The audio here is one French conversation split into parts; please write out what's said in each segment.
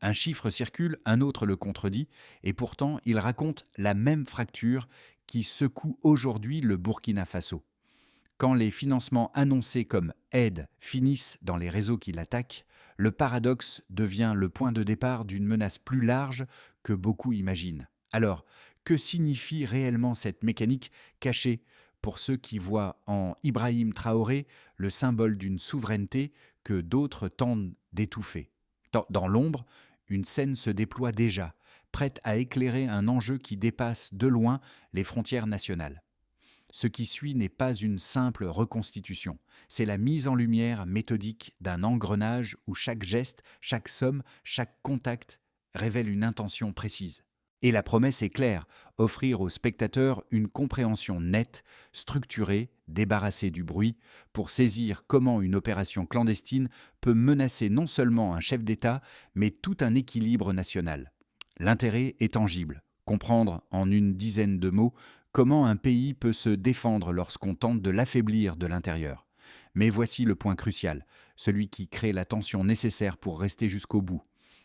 Un chiffre circule, un autre le contredit, et pourtant il raconte la même fracture qui secoue aujourd'hui le Burkina Faso. Quand les financements annoncés comme aide finissent dans les réseaux qui l'attaquent, le paradoxe devient le point de départ d'une menace plus large que beaucoup imaginent. Alors, que signifie réellement cette mécanique cachée pour ceux qui voient en Ibrahim Traoré le symbole d'une souveraineté que d'autres tentent d'étouffer? Dans l'ombre, une scène se déploie déjà, prête à éclairer un enjeu qui dépasse de loin les frontières nationales. Ce qui suit n'est pas une simple reconstitution, c'est la mise en lumière méthodique d'un engrenage où chaque geste, chaque somme, chaque contact révèle une intention précise. Et la promesse est claire, offrir aux spectateurs une compréhension nette, structurée, débarrassée du bruit, pour saisir comment une opération clandestine peut menacer non seulement un chef d'État, mais tout un équilibre national. L'intérêt est tangible. Comprendre en une dizaine de mots comment un pays peut se défendre lorsqu'on tente de l'affaiblir de l'intérieur. Mais voici le point crucial, celui qui crée la tension nécessaire pour rester jusqu'au bout.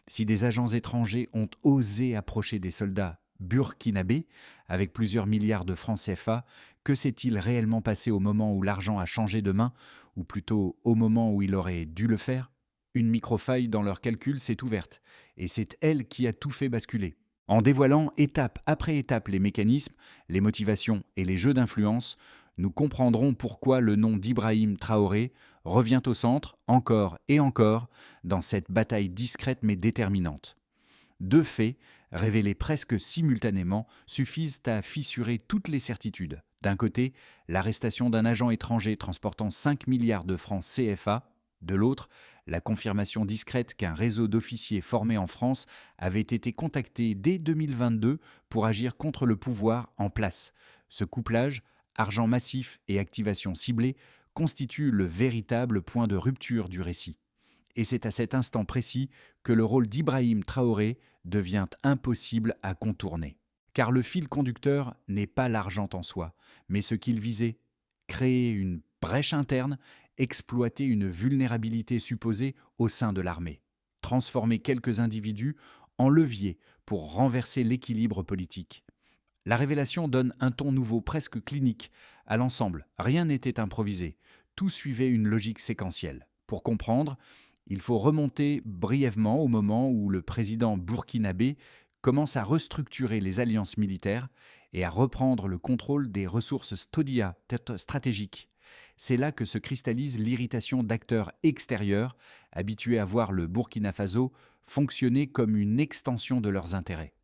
Si des agents étrangers ont osé approcher des soldats burkinabés avec plusieurs milliards de francs CFA, que s'est-il réellement passé au moment où l'argent a changé de main, ou plutôt au moment où il aurait dû le faire? Une microfaille dans leur calcul s'est ouverte, et c'est elle qui a tout fait basculer. En dévoilant étape après étape les mécanismes, les motivations et les jeux d'influence, nous comprendrons pourquoi le nom d'Ibrahim Traoré revient au centre, encore et encore, dans cette bataille discrète mais déterminante. Deux faits, révélés presque simultanément, suffisent à fissurer toutes les certitudes. D'un côté, l'arrestation d'un agent étranger transportant 5 milliards de francs CFA. De l'autre, la confirmation discrète qu'un réseau d'officiers formés en France avait été contacté dès 2022 pour agir contre le pouvoir en place. Ce couplage, argent massif et activation ciblée, constitue le véritable point de rupture du récit. Et c'est à cet instant précis que le rôle d'Ibrahim Traoré devient impossible à contourner. Car le fil conducteur n'est pas l'argent en soi, mais ce qu'il visait: créer une brèche interne, exploiter une vulnérabilité supposée au sein de l'armée, transformer quelques individus en levier pour renverser l'équilibre politique. La révélation donne un ton nouveau, presque clinique, à l'ensemble. Rien n'était improvisé, tout suivait une logique séquentielle. Pour comprendre, il faut remonter brièvement au moment où le président burkinabé commence à restructurer les alliances militaires et à reprendre le contrôle des ressources stratégiques. C'est là que se cristallise l'irritation d'acteurs extérieurs, habitués à voir le Burkina Faso fonctionner comme une extension de leurs intérêts.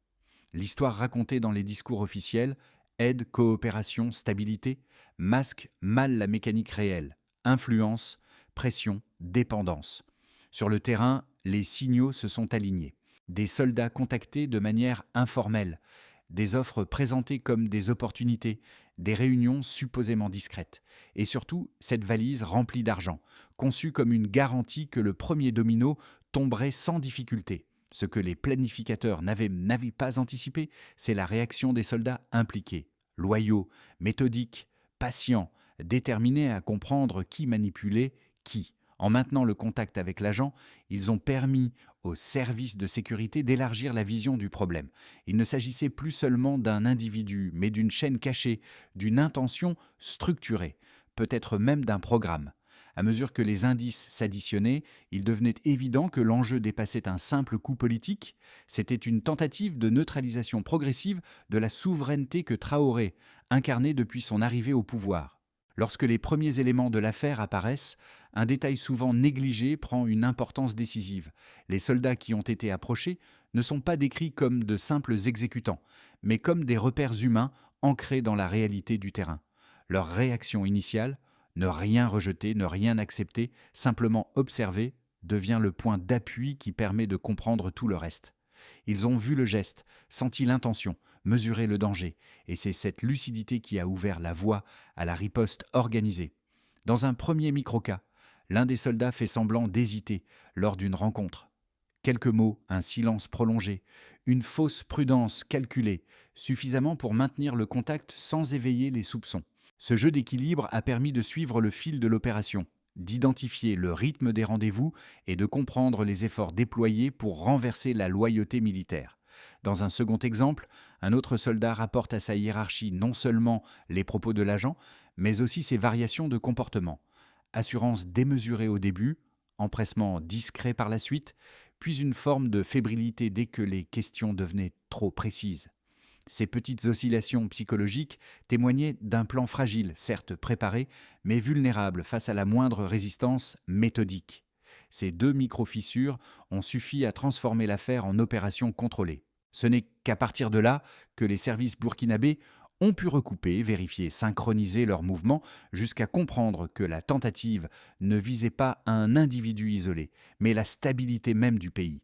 L'histoire racontée dans les discours officiels, aide, coopération, stabilité, masque mal la mécanique réelle, influence, pression, dépendance. Sur le terrain, les signaux se sont alignés. Des soldats contactés de manière informelle, des offres présentées comme des opportunités, des réunions supposément discrètes, et surtout cette valise remplie d'argent, conçue comme une garantie que le premier domino tomberait sans difficulté. Ce que les planificateurs n'avaient pas anticipé, c'est la réaction des soldats impliqués, loyaux, méthodiques, patients, déterminés à comprendre qui manipulait qui. En maintenant le contact avec l'agent, ils ont permis aux services de sécurité d'élargir la vision du problème. Il ne s'agissait plus seulement d'un individu, mais d'une chaîne cachée, d'une intention structurée, peut-être même d'un programme. À mesure que les indices s'additionnaient, il devenait évident que l'enjeu dépassait un simple coup politique. C'était une tentative de neutralisation progressive de la souveraineté que Traoré incarnait depuis son arrivée au pouvoir. Lorsque les premiers éléments de l'affaire apparaissent, un détail souvent négligé prend une importance décisive. Les soldats qui ont été approchés ne sont pas décrits comme de simples exécutants, mais comme des repères humains ancrés dans la réalité du terrain. Leur réaction initiale, ne rien rejeter, ne rien accepter, simplement observer, devient le point d'appui qui permet de comprendre tout le reste. Ils ont vu le geste, senti l'intention, mesuré le danger, et c'est cette lucidité qui a ouvert la voie à la riposte organisée. Dans un premier microcas, l'un des soldats fait semblant d'hésiter lors d'une rencontre. Quelques mots, un silence prolongé, une fausse prudence calculée, suffisamment pour maintenir le contact sans éveiller les soupçons. Ce jeu d'équilibre a permis de suivre le fil de l'opération. d'identifier le rythme des rendez-vous et de comprendre les efforts déployés pour renverser la loyauté militaire. Dans un second exemple, un autre soldat rapporte à sa hiérarchie non seulement les propos de l'agent, mais aussi ses variations de comportement. Assurance démesurée au début, empressement discret par la suite, puis une forme de fébrilité dès que les questions devenaient trop précises. Ces petites oscillations psychologiques témoignaient d'un plan fragile, certes préparé, mais vulnérable face à la moindre résistance méthodique. Ces deux micro-fissures ont suffi à transformer l'affaire en opération contrôlée. Ce n'est qu'à partir de là que les services burkinabés ont pu recouper, vérifier, synchroniser leurs mouvements jusqu'à comprendre que la tentative ne visait pas un individu isolé, mais la stabilité même du pays.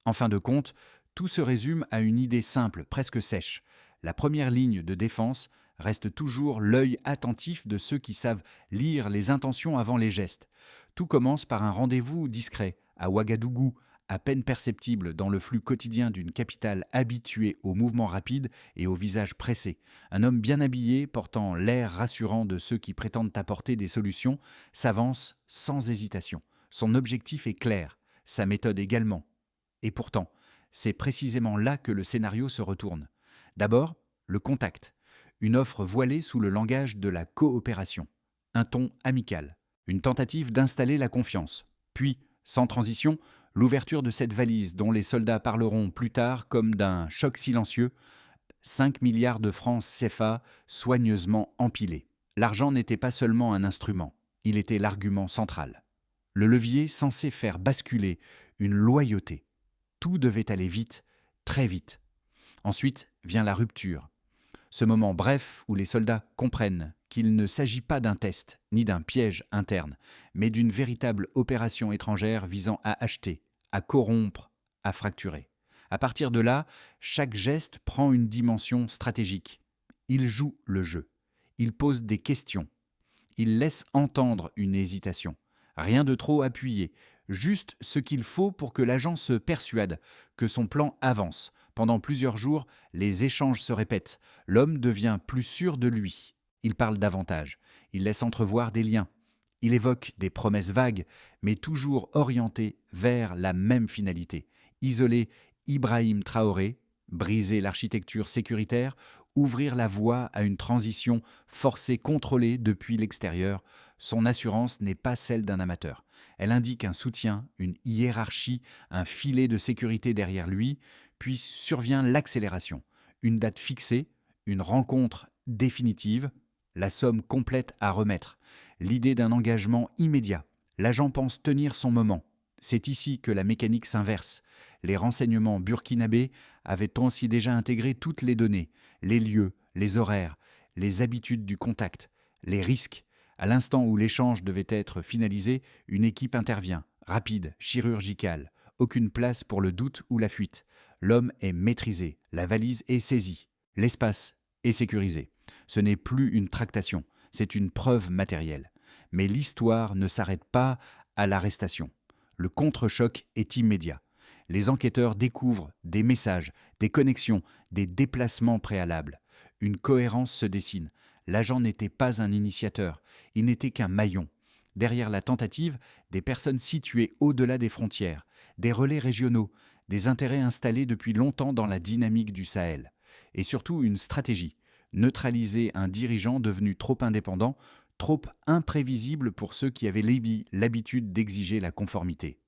En fin de compte, tout se résume à une idée simple, presque sèche. La première ligne de défense reste toujours l'œil attentif de ceux qui savent lire les intentions avant les gestes. Tout commence par un rendez-vous discret, à Ouagadougou, à peine perceptible dans le flux quotidien d'une capitale habituée aux mouvements rapides et au visage pressé. Un homme bien habillé, portant l'air rassurant de ceux qui prétendent apporter des solutions, s'avance sans hésitation. Son objectif est clair, sa méthode également. Et pourtant, c'est précisément là que le scénario se retourne. D'abord, le contact, une offre voilée sous le langage de la coopération, un ton amical, une tentative d'installer la confiance. Puis, sans transition, l'ouverture de cette valise dont les soldats parleront plus tard comme d'un choc silencieux, 5 milliards de francs CFA soigneusement empilés. L'argent n'était pas seulement un instrument, il était l'argument central. Le levier censé faire basculer une loyauté. Tout devait aller vite, très vite. Ensuite vient la rupture. Ce moment bref où les soldats comprennent qu'il ne s'agit pas d'un test ni d'un piège interne, mais d'une véritable opération étrangère visant à acheter, à corrompre, à fracturer. À partir de là, chaque geste prend une dimension stratégique. Il joue le jeu. Il pose des questions. Il laisse entendre une hésitation. Rien de trop appuyé, juste ce qu'il faut pour que l'agent se persuade que son plan avance. Pendant plusieurs jours, les échanges se répètent. L'homme devient plus sûr de lui. Il parle davantage. Il laisse entrevoir des liens. Il évoque des promesses vagues, mais toujours orientées vers la même finalité. Isoler Ibrahim Traoré, briser l'architecture sécuritaire, ouvrir la voie à une transition forcée contrôlée depuis l'extérieur. Son assurance n'est pas celle d'un amateur. Elle indique un soutien, une hiérarchie, un filet de sécurité derrière lui, puis survient l'accélération. Une date fixée, une rencontre définitive, la somme complète à remettre. L'idée d'un engagement immédiat. L'agent pense tenir son moment. C'est ici que la mécanique s'inverse. Les renseignements burkinabés avaient aussi déjà intégré toutes les données, les lieux, les horaires, les habitudes du contact, les risques. À l'instant où l'échange devait être finalisé, une équipe intervient, rapide, chirurgicale. Aucune place pour le doute ou la fuite. L'homme est maîtrisé, la valise est saisie, l'espace est sécurisé. Ce n'est plus une tractation, c'est une preuve matérielle. Mais l'histoire ne s'arrête pas à l'arrestation. Le contre-choc est immédiat. Les enquêteurs découvrent des messages, des connexions, des déplacements préalables. Une cohérence se dessine. L'agent n'était pas un initiateur, il n'était qu'un maillon. Derrière la tentative, des personnes situées au-delà des frontières, des relais régionaux, des intérêts installés depuis longtemps dans la dynamique du Sahel. Et surtout une stratégie, neutraliser un dirigeant devenu trop indépendant, trop imprévisible pour ceux qui avaient l'habitude d'exiger la conformité.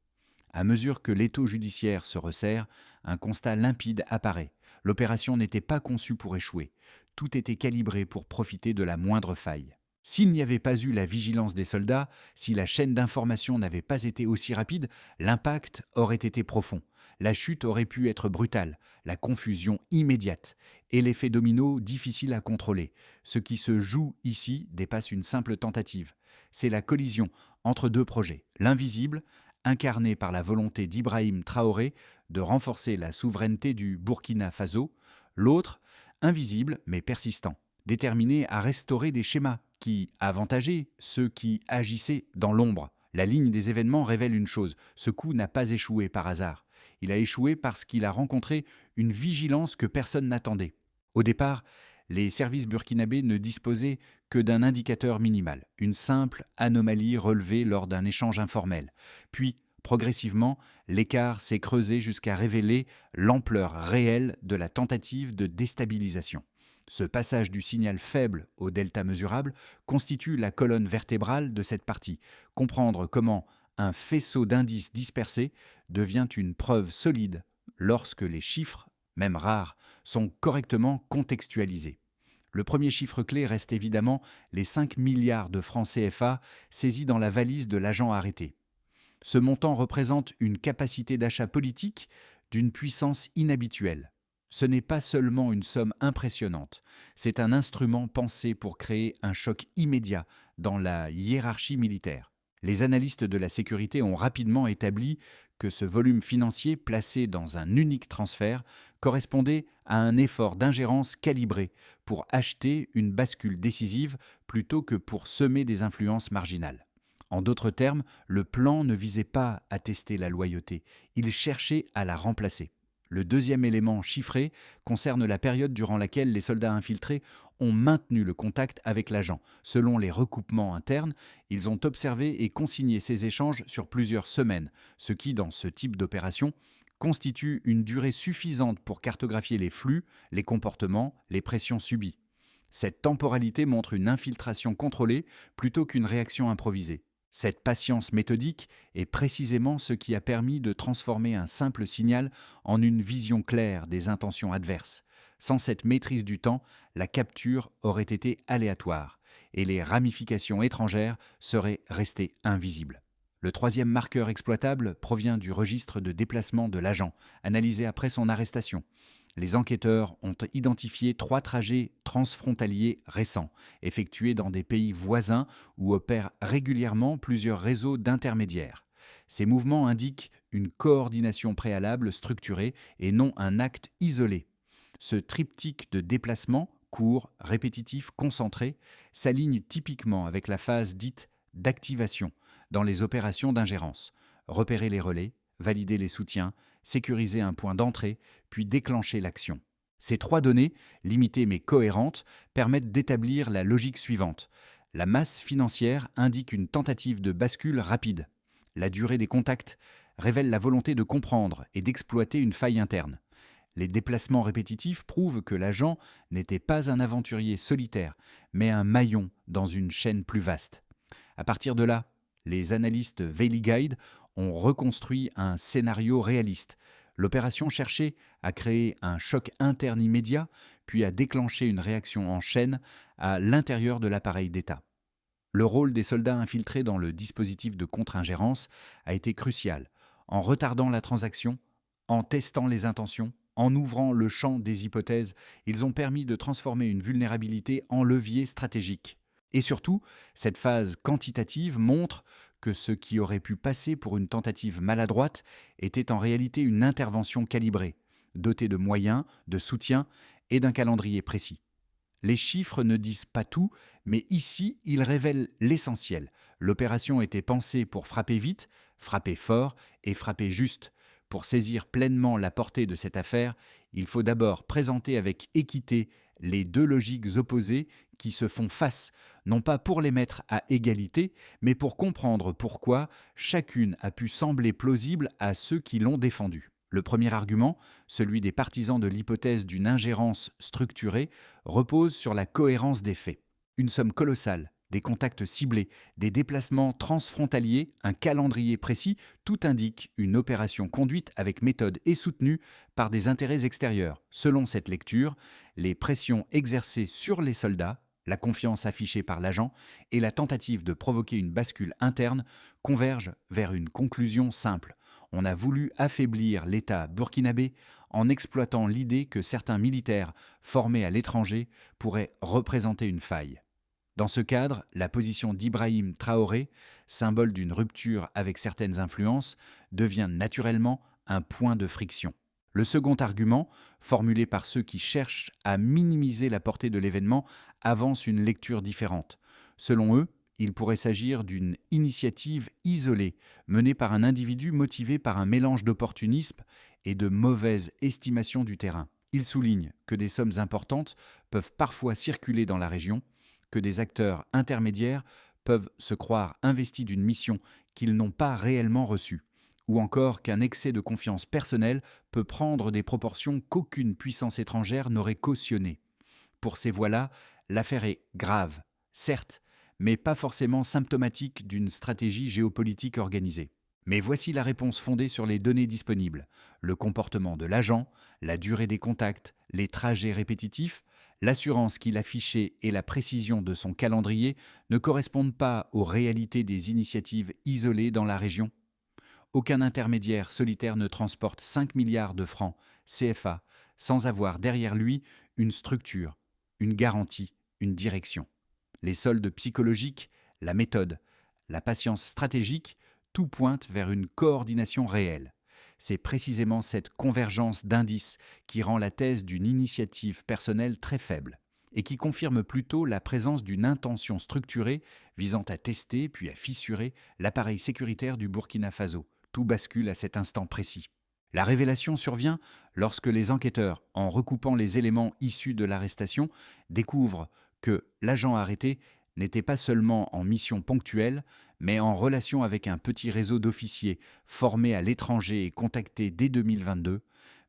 À mesure que l'étau judiciaire se resserre, un constat limpide apparaît. L'opération n'était pas conçue pour échouer. Tout était calibré pour profiter de la moindre faille. S'il n'y avait pas eu la vigilance des soldats, si la chaîne d'information n'avait pas été aussi rapide, l'impact aurait été profond. La chute aurait pu être brutale, la confusion immédiate, et l'effet domino difficile à contrôler. Ce qui se joue ici dépasse une simple tentative. C'est la collision entre deux projets. L'invisible, incarné par la volonté d'Ibrahim Traoré de renforcer la souveraineté du Burkina Faso, l'autre, invisible mais persistant, déterminé à restaurer des schémas qui avantageaient ceux qui agissaient dans l'ombre. La ligne des événements révèle une chose, ce coup n'a pas échoué par hasard. Il a échoué parce qu'il a rencontré une vigilance que personne n'attendait. Au départ, Les services burkinabés ne disposaient que d'un indicateur minimal, une simple anomalie relevée lors d'un échange informel. Puis, progressivement, l'écart s'est creusé jusqu'à révéler l'ampleur réelle de la tentative de déstabilisation. Ce passage du signal faible au delta mesurable constitue la colonne vertébrale de cette partie. Comprendre comment un faisceau d'indices dispersés devient une preuve solide lorsque les chiffres, même rares, sont correctement contextualisés. Le premier chiffre clé reste évidemment les 5 milliards de francs CFA saisis dans la valise de l'agent arrêté. Ce montant représente une capacité d'achat politique d'une puissance inhabituelle. Ce n'est pas seulement une somme impressionnante, c'est un instrument pensé pour créer un choc immédiat dans la hiérarchie militaire. Les analystes de la sécurité ont rapidement établi que ce volume financier placé dans un unique transfert correspondait à un effort d'ingérence calibré pour acheter une bascule décisive plutôt que pour semer des influences marginales. En d'autres termes, le plan ne visait pas à tester la loyauté, il cherchait à la remplacer. Le deuxième élément chiffré concerne la période durant laquelle les soldats infiltrés ont maintenu le contact avec l'agent. Selon les recoupements internes, ils ont observé et consigné ces échanges sur plusieurs semaines, ce qui, dans ce type d'opération, constitue une durée suffisante pour cartographier les flux, les comportements, les pressions subies. Cette temporalité montre une infiltration contrôlée plutôt qu'une réaction improvisée. Cette patience méthodique est précisément ce qui a permis de transformer un simple signal en une vision claire des intentions adverses. Sans cette maîtrise du temps, la capture aurait été aléatoire et les ramifications étrangères seraient restées invisibles. Le troisième marqueur exploitable provient du registre de déplacement de l'agent, analysé après son arrestation. Les enquêteurs ont identifié 3 trajets transfrontaliers récents, effectués dans des pays voisins où opèrent régulièrement plusieurs réseaux d'intermédiaires. Ces mouvements indiquent une coordination préalable structurée et non un acte isolé. Ce triptyque de déplacement, court, répétitif, concentré, s'aligne typiquement avec la phase dite d'activation dans les opérations d'ingérence. Repérer les relais, valider les soutiens, sécuriser un point d'entrée, puis déclencher l'action. Ces 3 données, limitées mais cohérentes, permettent d'établir la logique suivante. La masse financière indique une tentative de bascule rapide. La durée des contacts révèle la volonté de comprendre et d'exploiter une faille interne. Les déplacements répétitifs prouvent que l'agent n'était pas un aventurier solitaire, mais un maillon dans une chaîne plus vaste. À partir de là, les analystes Valley Guide ont reconstruit un scénario réaliste. L'opération cherchait à créer un choc interne immédiat, puis à déclencher une réaction en chaîne à l'intérieur de l'appareil d'État. Le rôle des soldats infiltrés dans le dispositif de contre-ingérence a été crucial, en retardant la transaction, en testant les intentions, en ouvrant le champ des hypothèses, ils ont permis de transformer une vulnérabilité en levier stratégique. Et surtout, cette phase quantitative montre que ce qui aurait pu passer pour une tentative maladroite était en réalité une intervention calibrée, dotée de moyens, de soutien et d'un calendrier précis. Les chiffres ne disent pas tout, mais ici, ils révèlent l'essentiel. L'opération était pensée pour frapper vite, frapper fort et frapper juste. Pour saisir pleinement la portée de cette affaire, il faut d'abord présenter avec équité les 2 logiques opposées qui se font face, non pas pour les mettre à égalité, mais pour comprendre pourquoi chacune a pu sembler plausible à ceux qui l'ont défendue. Le premier argument, celui des partisans de l'hypothèse d'une ingérence structurée, repose sur la cohérence des faits. Une somme colossale, des contacts ciblés, des déplacements transfrontaliers, un calendrier précis, tout indique une opération conduite avec méthode et soutenue par des intérêts extérieurs. Selon cette lecture, les pressions exercées sur les soldats, la confiance affichée par l'agent et la tentative de provoquer une bascule interne convergent vers une conclusion simple. On a voulu affaiblir l'État burkinabé en exploitant l'idée que certains militaires formés à l'étranger pourraient représenter une faille. Dans ce cadre, la position d'Ibrahim Traoré, symbole d'une rupture avec certaines influences, devient naturellement un point de friction. Le second argument, formulé par ceux qui cherchent à minimiser la portée de l'événement, avance une lecture différente. Selon eux, il pourrait s'agir d'une initiative isolée, menée par un individu motivé par un mélange d'opportunisme et de mauvaise estimation du terrain. Il souligne que des sommes importantes peuvent parfois circuler dans la région, que des acteurs intermédiaires peuvent se croire investis d'une mission qu'ils n'ont pas réellement reçue, ou encore qu'un excès de confiance personnelle peut prendre des proportions qu'aucune puissance étrangère n'aurait cautionnées. Pour ces voix-là, l'affaire est grave, certes, mais pas forcément symptomatique d'une stratégie géopolitique organisée. Mais voici la réponse fondée sur les données disponibles: le comportement de l'agent, la durée des contacts, les trajets répétitifs, l'assurance qu'il affichait et la précision de son calendrier ne correspondent pas aux réalités des initiatives isolées dans la région. Aucun intermédiaire solitaire ne transporte 5 milliards de francs CFA sans avoir derrière lui une structure, une garantie, une direction. Les soldes psychologiques, la méthode, la patience stratégique, tout pointe vers une coordination réelle. C'est précisément cette convergence d'indices qui rend la thèse d'une initiative personnelle très faible et qui confirme plutôt la présence d'une intention structurée visant à tester puis à fissurer l'appareil sécuritaire du Burkina Faso. Tout bascule à cet instant précis. La révélation survient lorsque les enquêteurs, en recoupant les éléments issus de l'arrestation, découvrent que l'agent arrêté n'était pas seulement en mission ponctuelle, mais en relation avec un petit réseau d'officiers formés à l'étranger et contactés dès 2022,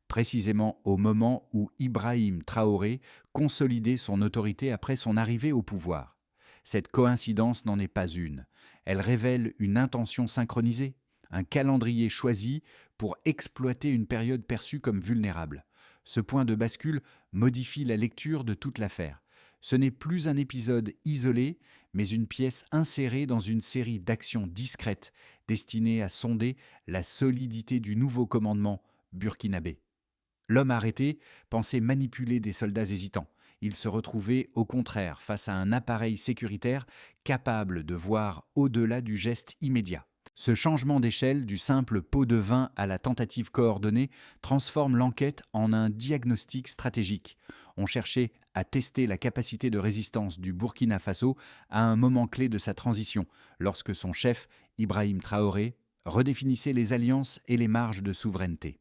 précisément au moment où Ibrahim Traoré consolidait son autorité après son arrivée au pouvoir. Cette coïncidence n'en est pas une. Elle révèle une intention synchronisée, un calendrier choisi pour exploiter une période perçue comme vulnérable. Ce point de bascule modifie la lecture de toute l'affaire. Ce n'est plus un épisode isolé, mais une pièce insérée dans une série d'actions discrètes destinées à sonder la solidité du nouveau commandement burkinabé. L'homme arrêté pensait manipuler des soldats hésitants. Il se retrouvait au contraire face à un appareil sécuritaire capable de voir au-delà du geste immédiat. Ce changement d'échelle du simple pot de vin à la tentative coordonnée transforme l'enquête en un diagnostic stratégique. On cherchait à tester la capacité de résistance du Burkina Faso à un moment clé de sa transition, lorsque son chef, Ibrahim Traoré, redéfinissait les alliances et les marges de souveraineté.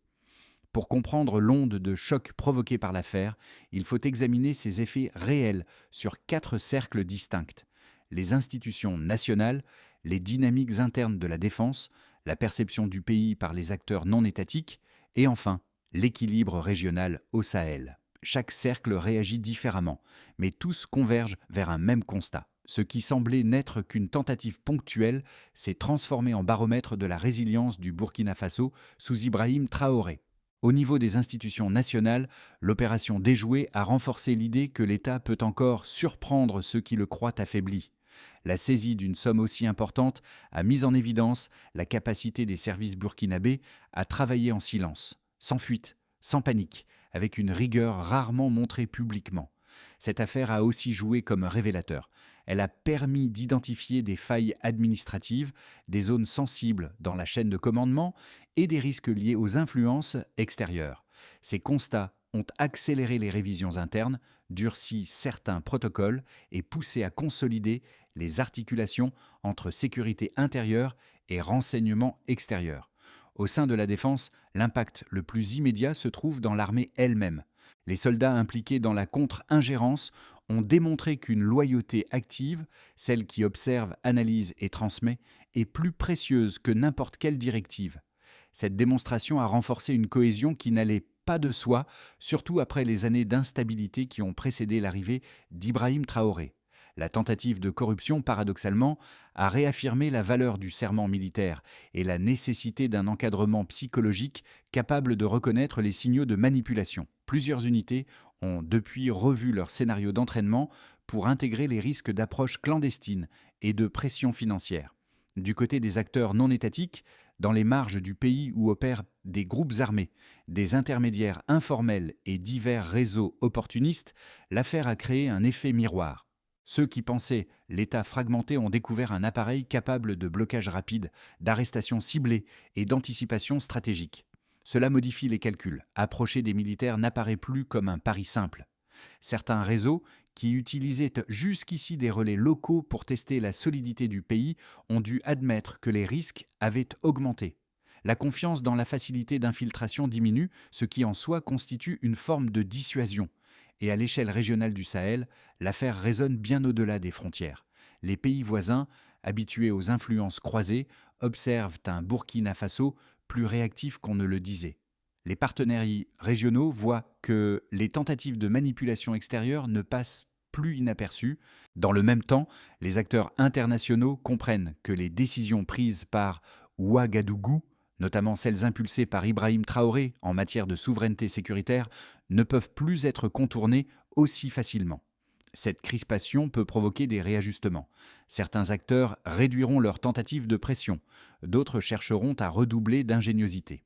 Pour comprendre l'onde de choc provoquée par l'affaire, il faut examiner ses effets réels sur 4 cercles distincts: les institutions nationales, les dynamiques internes de la défense, la perception du pays par les acteurs non étatiques, et enfin, l'équilibre régional au Sahel. Chaque cercle réagit différemment, mais tous convergent vers un même constat. Ce qui semblait n'être qu'une tentative ponctuelle s'est transformé en baromètre de la résilience du Burkina Faso sous Ibrahim Traoré. Au niveau des institutions nationales, l'opération déjouée a renforcé l'idée que l'État peut encore surprendre ceux qui le croient affaibli. La saisie d'une somme aussi importante a mis en évidence la capacité des services burkinabés à travailler en silence, sans fuite, sans panique, avec une rigueur rarement montrée publiquement. Cette affaire a aussi joué comme révélateur. Elle a permis d'identifier des failles administratives, des zones sensibles dans la chaîne de commandement et des risques liés aux influences extérieures. Ces constats ont accéléré les révisions internes, durci certains protocoles et poussé à consolider les articulations entre sécurité intérieure et renseignement extérieur. Au sein de la défense, l'impact le plus immédiat se trouve dans l'armée elle-même. Les soldats impliqués dans la contre-ingérence ont démontré qu'une loyauté active, celle qui observe, analyse et transmet, est plus précieuse que n'importe quelle directive. Cette démonstration a renforcé une cohésion qui n'allait pas de soi, surtout après les années d'instabilité qui ont précédé l'arrivée d'Ibrahim Traoré. La tentative de corruption, paradoxalement, a réaffirmé la valeur du serment militaire et la nécessité d'un encadrement psychologique capable de reconnaître les signaux de manipulation. Plusieurs unités ont depuis revu leur scénario d'entraînement pour intégrer les risques d'approche clandestine et de pression financière. Du côté des acteurs non étatiques, dans les marges du pays où opèrent des groupes armés, des intermédiaires informels et divers réseaux opportunistes, l'affaire a créé un effet miroir. Ceux qui pensaient l'État fragmenté ont découvert un appareil capable de blocage rapide, d'arrestation ciblée et d'anticipation stratégique. Cela modifie les calculs. Approcher des militaires n'apparaît plus comme un pari simple. Certains réseaux, qui utilisaient jusqu'ici des relais locaux pour tester la solidité du pays, ont dû admettre que les risques avaient augmenté. La confiance dans la facilité d'infiltration diminue, ce qui en soi constitue une forme de dissuasion. Et à l'échelle régionale du Sahel, l'affaire résonne bien au-delà des frontières. Les pays voisins, habitués aux influences croisées, observent un Burkina Faso plus réactif qu'on ne le disait. Les partenaires régionaux voient que les tentatives de manipulation extérieure ne passent plus inaperçues. Dans le même temps, les acteurs internationaux comprennent que les décisions prises par Ouagadougou, notamment celles impulsées par Ibrahim Traoré en matière de souveraineté sécuritaire, ne peuvent plus être contournées aussi facilement. Cette crispation peut provoquer des réajustements. Certains acteurs réduiront leurs tentatives de pression, d'autres chercheront à redoubler d'ingéniosité.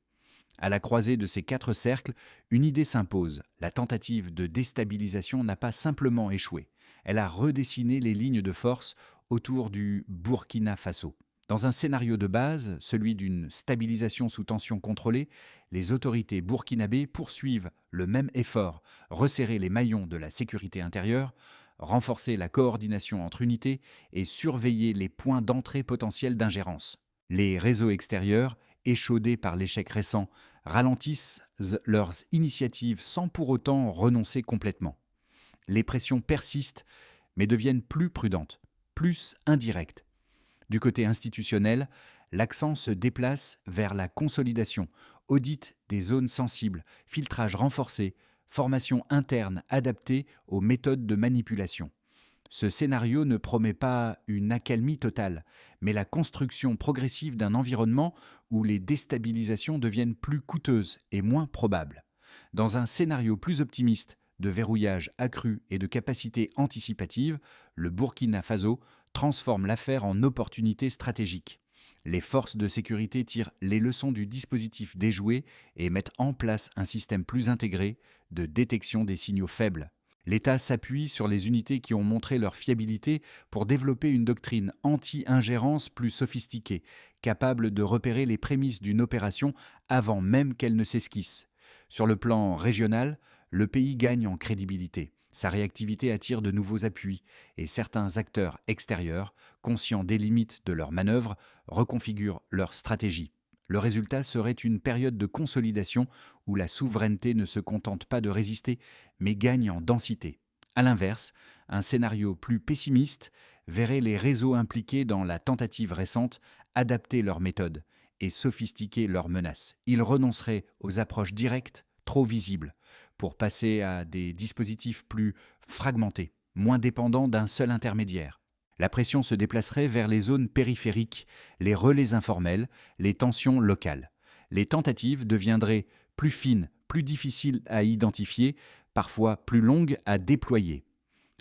À la croisée de ces 4 cercles, une idée s'impose. La tentative de déstabilisation n'a pas simplement échoué. Elle a redessiné les lignes de force autour du Burkina Faso. Dans un scénario de base, celui d'une stabilisation sous tension contrôlée, les autorités burkinabées poursuivent le même effort, resserrer les maillons de la sécurité intérieure, renforcer la coordination entre unités et surveiller les points d'entrée potentiels d'ingérence. Les réseaux extérieurs, échaudés par l'échec récent, ralentissent leurs initiatives sans pour autant renoncer complètement. Les pressions persistent, mais deviennent plus prudentes, plus indirectes. Du côté institutionnel, l'accent se déplace vers la consolidation, audit des zones sensibles, filtrage renforcé, formation interne adaptée aux méthodes de manipulation. Ce scénario ne promet pas une accalmie totale, mais la construction progressive d'un environnement où les déstabilisations deviennent plus coûteuses et moins probables. Dans un scénario plus optimiste, de verrouillage accru et de capacité anticipative, le Burkina Faso transforme l'affaire en opportunité stratégique. Les forces de sécurité tirent les leçons du dispositif déjoué et mettent en place un système plus intégré de détection des signaux faibles. L'État s'appuie sur les unités qui ont montré leur fiabilité pour développer une doctrine anti-ingérence plus sophistiquée, capable de repérer les prémices d'une opération avant même qu'elle ne s'esquisse. Sur le plan régional, le pays gagne en crédibilité. Sa réactivité attire de nouveaux appuis et certains acteurs extérieurs, conscients des limites de leurs manœuvres, reconfigurent leur stratégie. Le résultat serait une période de consolidation où la souveraineté ne se contente pas de résister, mais gagne en densité. A l'inverse, un scénario plus pessimiste verrait les réseaux impliqués dans la tentative récente adapter leurs méthodes et sophistiquer leurs menaces. Ils renonceraient aux approches directes, trop visibles, pour passer à des dispositifs plus fragmentés, moins dépendants d'un seul intermédiaire. La pression se déplacerait vers les zones périphériques, les relais informels, les tensions locales. Les tentatives deviendraient plus fines, plus difficiles à identifier, parfois plus longues à déployer.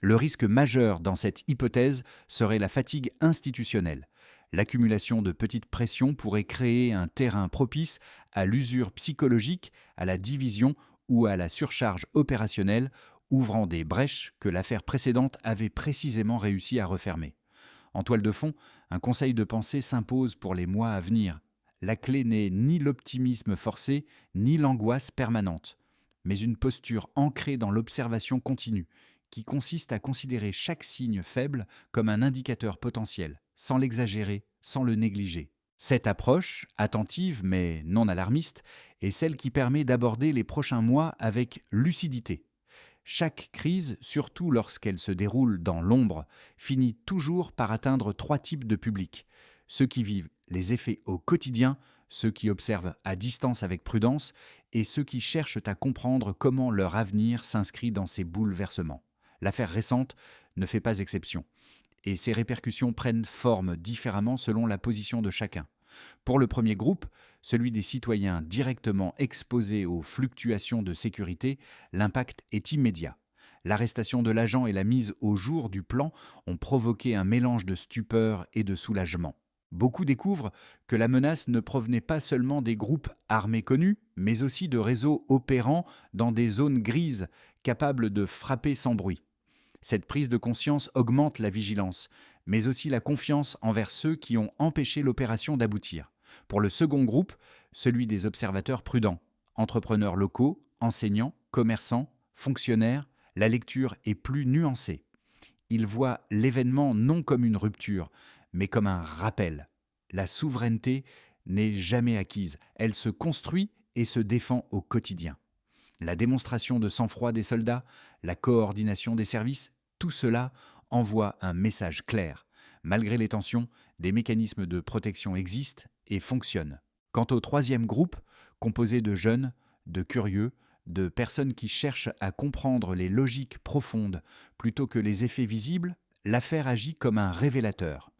Le risque majeur dans cette hypothèse serait la fatigue institutionnelle. L'accumulation de petites pressions pourrait créer un terrain propice à l'usure psychologique, à la division ou à la surcharge opérationnelle, ouvrant des brèches que l'affaire précédente avait précisément réussi à refermer. En toile de fond, un conseil de pensée s'impose pour les mois à venir. La clé n'est ni l'optimisme forcé, ni l'angoisse permanente, mais une posture ancrée dans l'observation continue, qui consiste à considérer chaque signe faible comme un indicateur potentiel, sans l'exagérer, sans le négliger. Cette approche, attentive mais non alarmiste, est celle qui permet d'aborder les prochains mois avec lucidité. Chaque crise, surtout lorsqu'elle se déroule dans l'ombre, finit toujours par atteindre 3 types de publics. Ceux qui vivent les effets au quotidien, ceux qui observent à distance avec prudence et ceux qui cherchent à comprendre comment leur avenir s'inscrit dans ces bouleversements. L'affaire récente ne fait pas exception, et ses répercussions prennent forme différemment selon la position de chacun. Pour le premier groupe, celui des citoyens directement exposés aux fluctuations de sécurité, l'impact est immédiat. L'arrestation de l'agent et la mise au jour du plan ont provoqué un mélange de stupeur et de soulagement. Beaucoup découvrent que la menace ne provenait pas seulement des groupes armés connus, mais aussi de réseaux opérant dans des zones grises, capables de frapper sans bruit. Cette prise de conscience augmente la vigilance, mais aussi la confiance envers ceux qui ont empêché l'opération d'aboutir. Pour le second groupe, celui des observateurs prudents, entrepreneurs locaux, enseignants, commerçants, fonctionnaires, la lecture est plus nuancée. Ils voient l'événement non comme une rupture, mais comme un rappel. La souveraineté n'est jamais acquise, elle se construit et se défend au quotidien. La démonstration de sang-froid des soldats, la coordination des services, tout cela envoie un message clair. Malgré les tensions, des mécanismes de protection existent et fonctionnent. Quant au troisième groupe, composé de jeunes, de curieux, de personnes qui cherchent à comprendre les logiques profondes plutôt que les effets visibles, l'affaire agit comme un révélateur.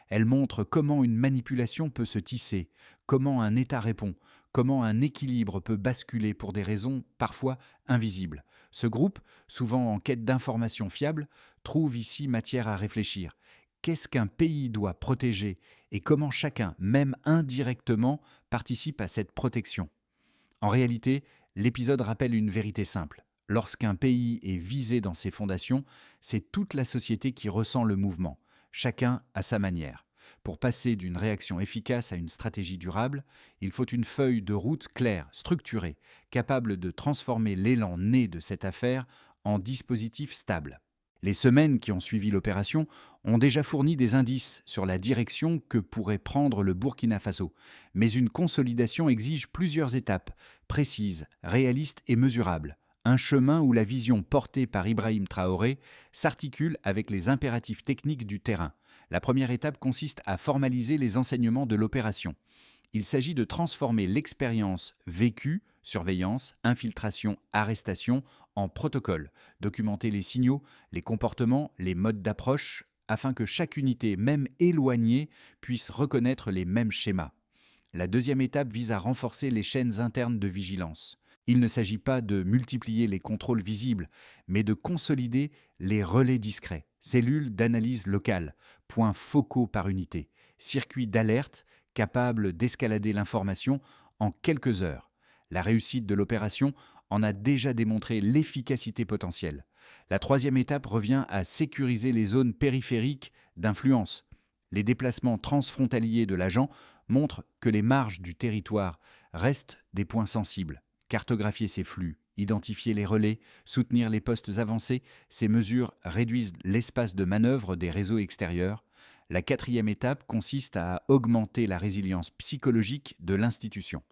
Elle montre comment une manipulation peut se tisser, comment un état répond, comment un équilibre peut basculer pour des raisons parfois invisibles. Ce groupe, souvent en quête d'informations fiables, trouve ici matière à réfléchir. Qu'est-ce qu'un pays doit protéger et comment chacun, même indirectement, participe à cette protection? En réalité, l'épisode rappelle une vérité simple. Lorsqu'un pays est visé dans ses fondations, c'est toute la société qui ressent le mouvement, chacun à sa manière. Pour passer d'une réaction efficace à une stratégie durable, il faut une feuille de route claire, structurée, capable de transformer l'élan né de cette affaire en dispositif stable. Les semaines qui ont suivi l'opération ont déjà fourni des indices sur la direction que pourrait prendre le Burkina Faso, mais une consolidation exige plusieurs étapes, précises, réalistes et mesurables. Un chemin où la vision portée par Ibrahim Traoré s'articule avec les impératifs techniques du terrain. La première étape consiste à formaliser les enseignements de l'opération. Il s'agit de transformer l'expérience vécue, surveillance, infiltration, arrestation, en protocole, documenter les signaux, les comportements, les modes d'approche, afin que chaque unité, même éloignée, puisse reconnaître les mêmes schémas. La deuxième étape vise à renforcer les chaînes internes de vigilance. Il ne s'agit pas de multiplier les contrôles visibles, mais de consolider les relais discrets, cellules d'analyse locale, points focaux par unité, circuits d'alerte capables d'escalader l'information en quelques heures. La réussite de l'opération en a déjà démontré l'efficacité potentielle. La troisième étape revient à sécuriser les zones périphériques d'influence. Les déplacements transfrontaliers de l'agent montrent que les marges du territoire restent des points sensibles. Cartographier ces flux, identifier les relais, soutenir les postes avancés, ces mesures réduisent l'espace de manœuvre des réseaux extérieurs. La quatrième étape consiste à augmenter la résilience psychologique de l'institution.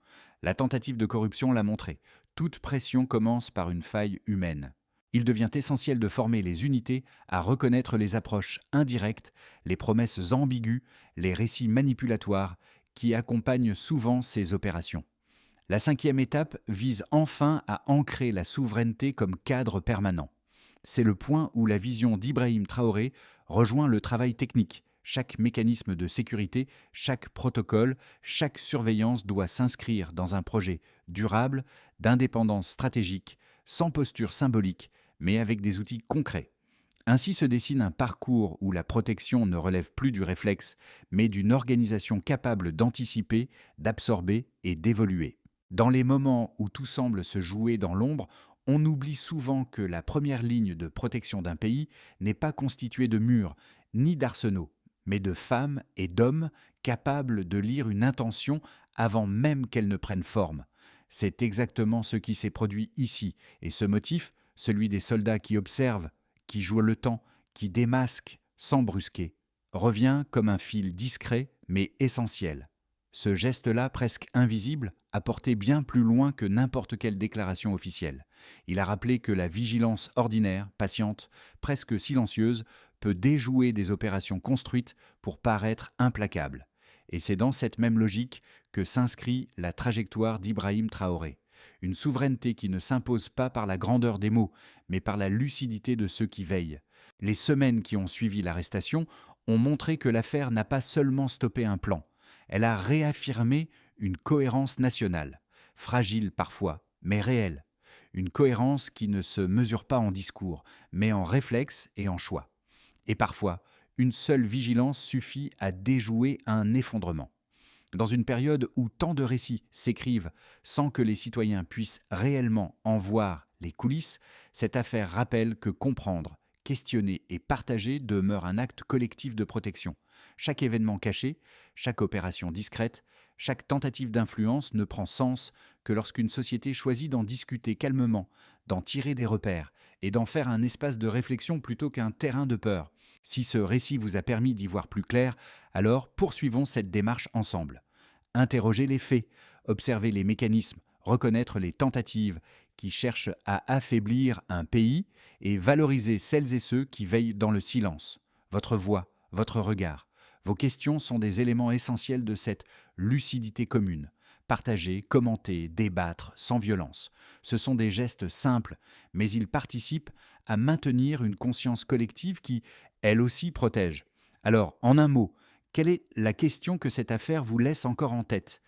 La tentative de corruption l'a montré. Toute pression commence par une faille humaine. Il devient essentiel de former les unités à reconnaître les approches indirectes, les promesses ambiguës, les récits manipulatoires qui accompagnent souvent ces opérations. La cinquième étape vise enfin à ancrer la souveraineté comme cadre permanent. C'est le point où la vision d'Ibrahim Traoré rejoint le travail technique. Chaque mécanisme de sécurité, chaque protocole, chaque surveillance doit s'inscrire dans un projet durable, d'indépendance stratégique, sans posture symbolique, mais avec des outils concrets. Ainsi se dessine un parcours où la protection ne relève plus du réflexe, mais d'une organisation capable d'anticiper, d'absorber et d'évoluer. Dans les moments où tout semble se jouer dans l'ombre, on oublie souvent que la première ligne de protection d'un pays n'est pas constituée de murs, ni d'arsenaux, mais de femmes et d'hommes capables de lire une intention avant même qu'elle ne prenne forme. C'est exactement ce qui s'est produit ici, et ce motif, celui des soldats qui observent, qui jouent le temps, qui démasquent sans brusquer, revient comme un fil discret mais essentiel. Ce geste-là, presque invisible, a porté bien plus loin que n'importe quelle déclaration officielle. Il a rappelé que la vigilance ordinaire, patiente, presque silencieuse, peut déjouer des opérations construites pour paraître implacable. Et c'est dans cette même logique que s'inscrit la trajectoire d'Ibrahim Traoré. Une souveraineté qui ne s'impose pas par la grandeur des mots, mais par la lucidité de ceux qui veillent. Les semaines qui ont suivi l'arrestation ont montré que l'affaire n'a pas seulement stoppé un plan, elle a réaffirmé une cohérence nationale, fragile parfois, mais réelle. Une cohérence qui ne se mesure pas en discours, mais en réflexe et en choix. Et parfois, une seule vigilance suffit à déjouer un effondrement. Dans une période où tant de récits s'écrivent sans que les citoyens puissent réellement en voir les coulisses, cette affaire rappelle que comprendre, questionner et partager demeure un acte collectif de protection. Chaque événement caché, chaque opération discrète, chaque tentative d'influence ne prend sens que lorsqu'une société choisit d'en discuter calmement, d'en tirer des repères et d'en faire un espace de réflexion plutôt qu'un terrain de peur. Si ce récit vous a permis d'y voir plus clair, alors poursuivons cette démarche ensemble. interroger les faits, observer les mécanismes, reconnaître les tentatives qui cherchent à affaiblir un pays et valoriser celles et ceux qui veillent dans le silence. Votre voix, votre regard, vos questions sont des éléments essentiels de cette lucidité commune. Partager, commenter, débattre sans violence. Ce sont des gestes simples, mais ils participent à maintenir une conscience collective qui, elle aussi, protège. Alors, en un mot, quelle est la question que cette affaire vous laisse encore en tête ?